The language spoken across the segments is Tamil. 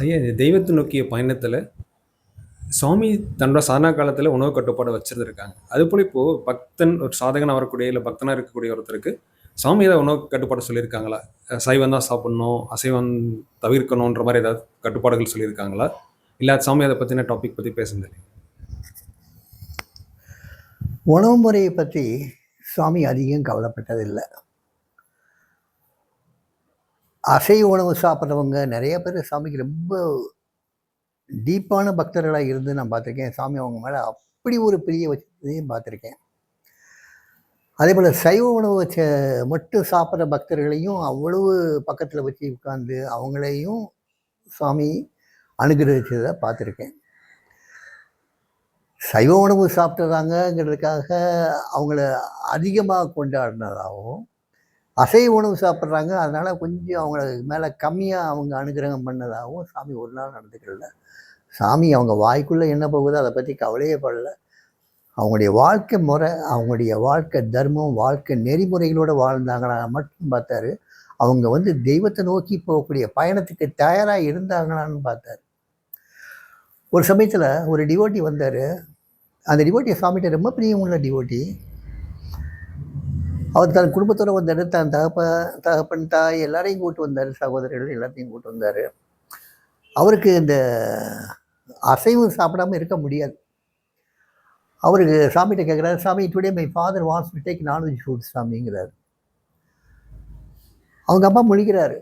ஐயா, இந்த தெய்வத்தை நோக்கிய பயணத்துல, சுவாமி தன்னோட சாதனா காலத்துல உணவு கட்டுப்பாடு வச்சிருந்திருக்காங்க. அதுபோல இப்போ பக்தன் ஒரு சாதகனா வரக்கூடிய, இல்ல பக்தனா இருக்கக்கூடிய ஒருத்தருக்கு, சாமி ஏதாவது உணவு கட்டுப்பாடு சொல்லியிருக்காங்களா? சைவம் தான் சாப்பிடணும், அசைவம் தவிர்க்கணுன்ற மாரி ஏதாவது கட்டுப்பாடுகள் சொல்லியிருக்காங்களா? இல்ல சாமி அத பத்தின டாபிக் பத்தி பேசுனது இல்லையா? உணவு முறையை பற்றி சுவாமி அதிகம் கவலைப்பட்டதில்லை. அசைவ உணவு சாப்பிட்றவங்க நிறைய பேர் சாமிக்கு ரொம்ப டீப்பான பக்தர்களாக இருந்து நான் பார்த்துருக்கேன். சாமி அவங்க மேலே அப்படி ஒரு பிரிய வச்சதையும் பார்த்துருக்கேன். அதே போல் சைவ உணவு வச்ச மட்டும் சாப்பிட்ற பக்தர்களையும் அவ்வளவு பக்கத்தில் வச்சு உட்காந்து அவங்களையும் சுவாமி அனுகிரகிச்சதை பார்த்துருக்கேன். சைவ உணவு சாப்பிட்றாங்கங்கிறதுக்காக அவங்கள அதிகமாக கொண்டாடினதாகவும், அசைவ உணவு சாப்பிட்றாங்க அதனால் கொஞ்சம் அவங்கள மேலே கம்மியாக அவங்க அனுகிரகம் பண்ணதாகவும் சாமி ஒரு நாள் நடந்துக்கல. சாமி அவங்க வாய்க்குள்ளே என்ன போகுதோ அதை பற்றி கவலையே படல. அவங்களுடைய வாழ்க்கை முறை, அவங்களுடைய வாழ்க்கை தர்மம், வாழ்க்கை நெறிமுறைகளோடு வாழ்ந்தாங்களா மட்டும் பார்த்தாரு. அவங்க தெய்வத்தை நோக்கி போகக்கூடிய பயணத்துக்கு தயாராக இருந்தாங்களான்னு பார்த்தாரு. ஒரு சமயத்தில் ஒரு டிவோட்டி வந்தார். அந்த டிவோட்டி சாமிகிட்ட ரொம்ப பிரியமுள்ள டிவோட்டி. அவர் தன் குடும்பத்தோடு வந்தார். தன் தகப்பன் தாய் எல்லாரையும் கூப்பிட்டு வந்தார். சகோதரர்கள் எல்லாத்தையும் கூப்பிட்டு வந்தார். அவருக்கு இந்த அசைவம் சாப்பிடாம இருக்க முடியாது. அவருக்கு சாமிகிட்ட கேட்குறாரு, சாமி today my father wants to take non veg food சாமிங்கிறார். அவங்க அப்பா முழிக்கிறாரு.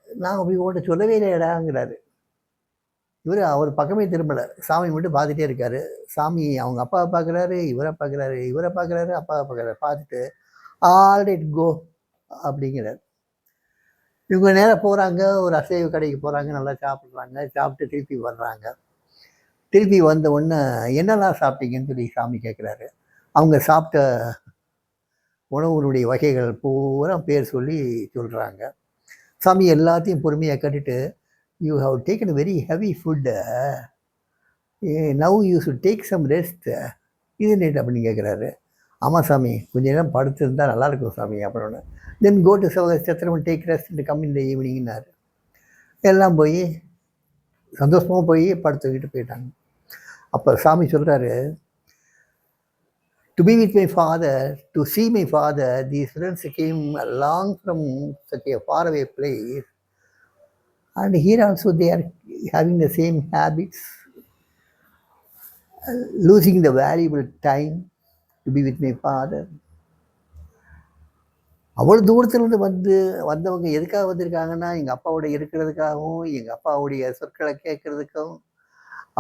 நான் அப்படி உங்கள்கிட்ட சொல்லவே இல்லையடாங்கிறாரு. அவர் பக்கமே திரும்பலை. சாமி மட்டும் பார்த்துட்டே இருக்காரு. சாமி அவங்க அப்பாவை பார்க்குறாரு, இவரை பார்க்குறாரு, இவரை பார்க்குறாரு, அப்பாவை பார்க்குறாரு. பார்த்துட்டு ஆல்ரைட் கோ அப்படிங்கிறார். இவங்க நேராக போகிறாங்க. ஒரு அசைவ கடைக்கு போகிறாங்க. நல்லா சாப்பிட்றாங்க. சாப்பிட்டு திருப்பி வர்றாங்க. திருப்பி வந்த உடனே என்னெல்லாம் சாப்பிட்டீங்கன்னு சொல்லி சாமி கேட்குறாரு. அவங்க சாப்பிட்ட உணவுனுடைய வகைகள் பூரா பேர் சொல்லி சொல்கிறாங்க. சாமி எல்லாத்தையும் பொறுமையாக கேட்டுட்டு, you have taken very heavy food, now you should take some rest, இது நேட் அப்படின்னு கேட்குறாரு. ஆமாம் சாமி, கொஞ்சம் நேரம் படுத்துருந்தால் நல்லாயிருக்கும் சாமி அப்படின்னு. Then go to chathiram take rest come இந்த ஈவினிங்னாரு. எல்லாம் போய் சந்தோஷமாக போய் படுத்துக்கிட்டு போயிட்டாங்க. அப்போ சாமி சொல்கிறாரு, to be with my father, to see my father, these friends came along from such a faraway place, and here also they are having the same habits, losing the valuable time to be with my father. அவ்வளோ தூரத்துலேருந்து வந்தவங்க எதுக்காக வந்திருக்காங்கன்னா, எங்கள் அப்பாவோட இருக்கிறதுக்காகவும், எங்கள் அப்பாவுடைய சொற்களை கேட்கறதுக்கும்,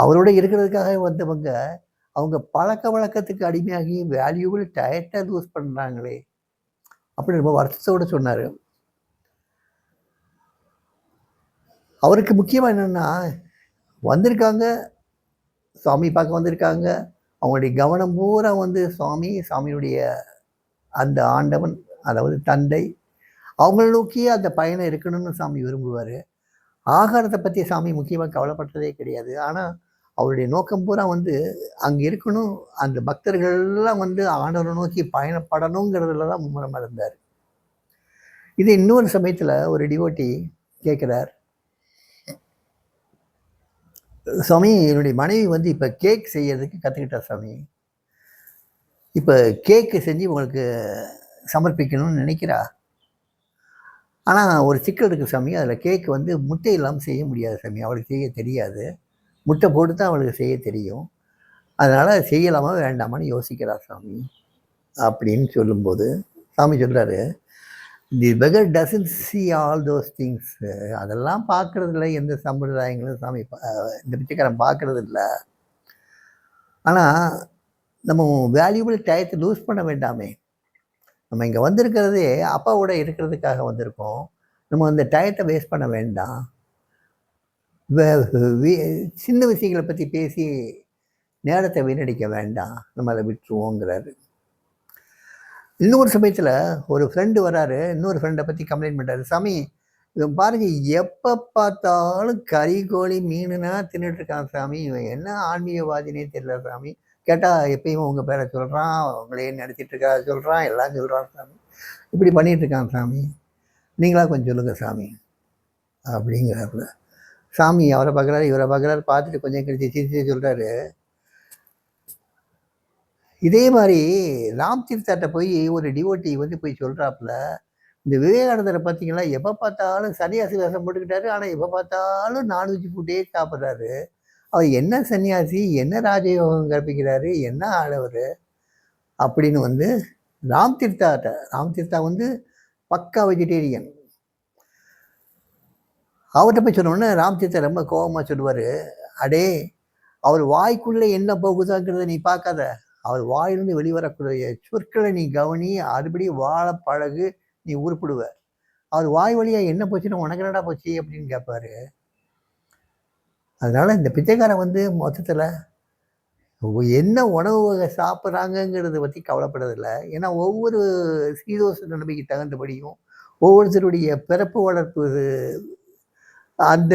அவரோட இருக்கிறதுக்காக வந்தவங்க, அவங்க பழக்க வழக்கத்துக்கு அடிமையாகி வேல்யூபிள் டயத்தை லூஸ் பண்ணுறாங்களே அப்படின்னு ரொம்ப வருத்தத்தோடு சொன்னார். அவருக்கு முக்கியமாக என்னென்னா, வந்திருக்காங்க, சுவாமி பார்க்க வந்திருக்காங்க, அவங்களுடைய கவனம் பூரா சுவாமியுடைய அந்த ஆண்டவன், அதாவது தந்தை, அவங்கள நோக்கியே அந்த பயணம் இருக்கணும்னு சாமி விரும்புவார். ஆகாரத்தை பற்றி சாமி முக்கியமாக கவலைப்பட்டதே கிடையாது. ஆனால் அவருடைய நோக்கம் பூரா அங்கே இருக்கணும், அந்த பக்தர்கள்லாம் ஆண்டவரை நோக்கி பயணப்படணுங்கிறதுல தான் மும்முரமாக இருந்தார். இது இன்னொரு சமயத்தில் ஒரு டிவோட்டி கேட்குறார், சாமி என்னுடைய மனைவி இப்போ கேக் செய்யறதுக்கு கற்றுக்கிட்டா சாமி. இப்போ கேக்கு செஞ்சு உங்களுக்கு சமர்ப்பிக்கணும்னு நினைக்கிறா. ஆனால் ஒரு சிக்கல் இருக்குது சாமி, அதில் கேக்கு முட்டை இல்லாமல் செய்ய முடியாது சாமி. அவளுக்கு செய்ய தெரியாது. முட்டை போட்டு தான் அவளுக்கு செய்ய தெரியும். அதனால் செய்யலாமா வேண்டாமான்னு யோசிக்கிறா சாமி அப்படின்னு சொல்லும்போது சாமி சொல்கிறாரு, the beggar doesn't see all those things. அதெல்லாம் பார்க்குறதில்ல, எந்த சம்பிரதாயங்களும் சாமி இந்த பிச்சைக்காரன் பார்க்குறது இல்லை. ஆனால் நம்ம வேல்யூபிள் டயத்தை லூஸ் பண்ண வேண்டாமே. நம்ம இங்கே வந்திருக்கிறதே அப்பாவோட இருக்கிறதுக்காக வந்திருக்கோம். நம்ம அந்த டயத்தை வேஸ்ட் பண்ண வேண்டாம். சின்ன விஷயங்களை பற்றி பேசி நேரத்தை வீணடிக்க வேண்டாம், நம்ம அதை விட்டுருவோங்கிறாரு. இன்னொரு சமயத்தில் ஒரு ஃப்ரெண்டு வராரு. இன்னொரு ஃப்ரெண்டை பற்றி கம்ப்ளைண்ட் பண்ணுறாரு, சாமி இவன் பாருங்க எப்போ பார்த்தாலும் கறி கோழி மீனுனா தின்னுட்டு இருக்கான் சாமி, இவன் என்ன ஆன்மீகவாதினே தெரியல சாமி. கேட்டால் எப்பயும் உங்கள் பேரை சொல்கிறான், அவங்களே நினச்சிட்டு இருக்கா சொல்கிறான், எல்லாம் சொல்கிறான் சாமி, இப்படி பண்ணிகிட்டு இருக்கான் சாமி, நீங்களா கொஞ்சம் சொல்லுங்கள் சாமி அப்படிங்கிறாப்புல. சாமி அவரை பார்க்குறாரு, இவரை பார்க்குறாரு. பார்த்துட்டு கொஞ்சம் கழிச்சு சிரிச்சு சொல்கிறாரு, இதே மாதிரி ராம் தீர்த்தாட்ட போய் ஒரு டிவோட்டி வந்து போய் சொல்கிறாப்புல, இந்த விவேகானந்தரை பார்த்தீங்களா, எப்போ பார்த்தாலும் சன்னியாசி வேஷம் போட்டுக்கிட்டாரு. ஆனால் எப்போ பார்த்தாலும் நான்வெஜ் ஃபுட்டே சாப்பிட்றாரு. அவர் என்ன சன்னியாசி, என்ன ராஜயோகம் கற்பிக்கிறாரு, என்ன ஆளவர் அப்படின்னு வந்து ராம் தீர்த்தா வந்து பக்கா வெஜிடேரியன். அவர்கிட்ட போய் சொன்னோன்னே ராம் தீர்த்தா ரொம்ப கோபமாக சொல்லுவார், அடே அவர் வாய்க்குள்ளே என்ன போகுதாங்கிறத நீ பார்க்காத, அவர் வாயிலிருந்து வெளிவரக்கூடிய சொற்களை நீ கவனி, அதுபடி வாழ பழகு, நீ உருப்பிடுவ. அவர் வாய் வழியாக என்ன போச்சுன்னு உனக்கு என்னடா போச்சு அப்படின்னு கேட்பாரு. அதனால் இந்த பிச்சைக்காரன் வந்து மொத்தத்தில் என்ன உணவு வகை சாப்பிட்றாங்கங்கிறத பற்றி கவலைப்படுறதில்லை. ஏன்னா ஒவ்வொரு சீதோஷ நிலைமைக்கு தகுந்தபடியும் ஒவ்வொருத்தருடைய பிறப்பு வளர்ப்பு அந்த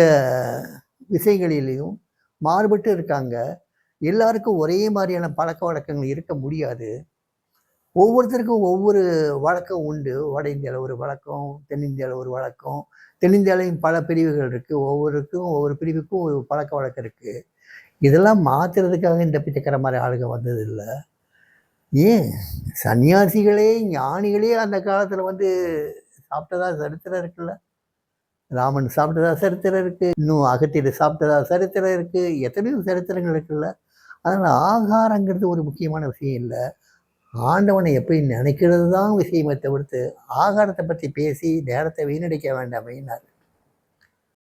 விஷயங்களிலையும் மாறுபட்டு இருக்காங்க. எல்லாருக்கும் ஒரே மாதிரியான பழக்க வழக்கங்கள் இருக்க முடியாது. ஒவ்வொருத்தருக்கும் ஒவ்வொரு வழக்கம் உண்டு. வட இந்தியாவில் ஒரு வழக்கம், தென்னிந்தியாவில் ஒரு வழக்கம். தென்னிந்தியாவிலையும் பல பிரிவுகள் இருக்குது. ஒவ்வொரு பிரிவுக்கும் ஒரு பழக்க வழக்கம் இருக்குது. இதெல்லாம் மாற்றுறதுக்காக இந்த பிச்சைக்கார மாதிரி ஆளுங்க வந்ததில்லை. ஏன் சன்னியாசிகளே ஞானிகளே அந்த காலத்தில் வந்து சாப்பிட்டதா சரித்திரம் இருக்குல்ல. ராமன் சாப்பிட்டதா சரித்திரம் இருக்குது. இன்னும் அகத்தியர் சாப்பிட்டதா சரித்திரம் இருக்குது. எத்தனையோ சரித்திரங்கள் இருக்குல்ல. அதனால் ஆகாரங்கிறது ஒரு முக்கியமான விஷயம் இல்லை. ஆண்டவனை எப்படி நினைக்கிறது தான் விஷயமே தவிர்த்து ஆகாரத்தை பற்றி பேசி நேரத்தை வீணடிக்க வேண்டாமேன்னாரு.